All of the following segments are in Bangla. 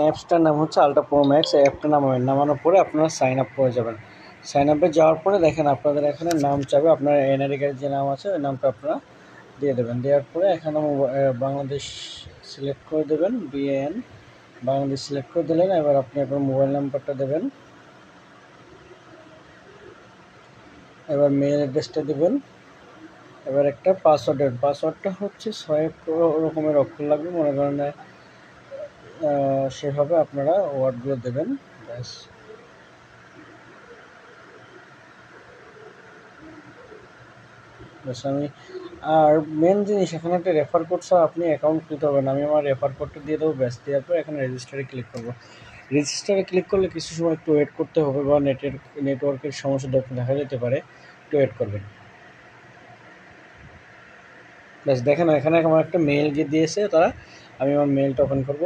অ্যাপসটার নাম হচ্ছে আলট্রা প্রো ম্যাক্স। এই অ্যাপটা নামানোর পরে আপনারা সাইন আপ করে যাবেন। সাইন আপে যাওয়ার পরে দেখেন আপনাদের এখানে নাম চাবে, আপনার এনআরই কার্ডের যে নাম আছে ওই নামটা আপনারা দিয়ে দেবেন। দেওয়ার পরে এখানে বাংলাদেশ সিলেক্ট করে দেবেন, BAN বাংলাদেশ সিলেক্ট করে দিলেন। এবার আপনি আপনার মোবাইল নাম্বারটা দেবেন, এবার মেইল অ্যাড্রেসটা দেবেন, এবার একটা পাসওয়ার্ড দেবেন। পাসওয়ার্ডটা হচ্ছে 6 রকমের অক্ষর লাগবে, মনে করেন সেভাবে আপনারা ওয়ার্ডগুলো দেবেন। ব্যাস। আমি আর মেন জিনিস এখানে একটা রেফার কোড ছাড়া আপনি অ্যাকাউন্ট খুলতে পারবেন। আমি আমার রেফার কোডটা দিয়ে দেবো, ব্যাস। দেওয়ার পর এখানে রেজিস্টারে ক্লিক করবো। রেজিস্টারে ক্লিক করলে কিছু সময় একটু ওয়েট করতে হবে, বা নেটওয়ার্কের সমস্যা দেখা যেতে পারে, একটু ওয়েট করবেন। ব্যাস, দেখেন এখানে আমার একটা মেইল দিয়েছে তারা। আমি আমার মেইলটা ওপেন করব।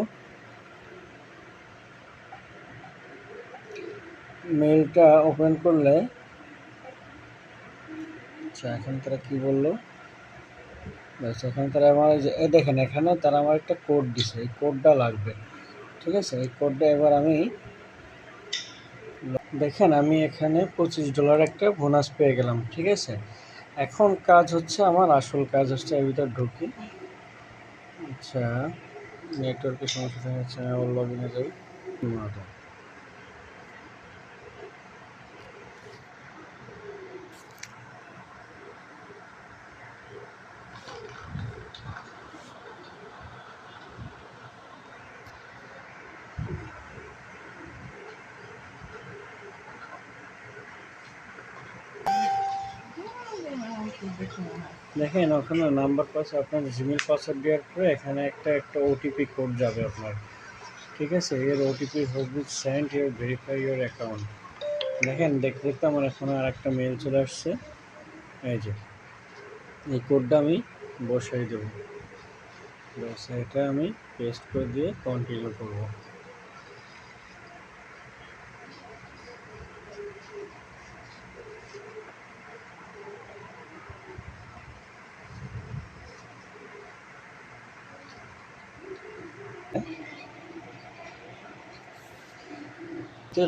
মেইলটা ওপেন করলে আচ্ছা, এখন তারা কি বললো, ব্যাস এখানে তারা আমার দেখেন এখানে তারা আমার একটা কোড দিছে, এই কোডটা লাগবে। ঠিক আছে, এই কোডটা এবার আমি দেখেন আমি এখানে $25 একটা বোনাস পেয়ে গেলাম। ঠিক আছে, এখন কাজ হচ্ছে, আমার আসল কাজ হচ্ছে এর ভিতর ঢুকি। আচ্ছা, নেটওয়ার্কের সমস্যা দেখা যাচ্ছে, আমি আবার লগ ইনে যাই। দেখেন ওখানে নাম্বার পাসওয়ার্ড, আপনার জিমেল পাসওয়ার্ড দেওয়ার পরে এখানে একটা ওটিপি কোড যাবে আপনার। ঠিক আছে, এর ওটিপি হবে send your verify your account. দেখেন দেখতে দেখতে আমার এখানে আর একটা মেল চলে আসছে। এই যে এই কোডটা আমি বসাই দেবো, ব্যাস এটা আমি পেস্ট করে দিয়ে কন্টিনিউ করবো।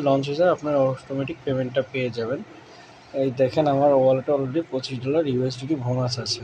লঞ্চ হয়ে যায়, আপনার অটোমেটিক পেমেন্টটা পেয়ে যাবেন। এই দেখেন আমার ওয়ালেটে অলরেডি $25 USDT বোনাস আছে।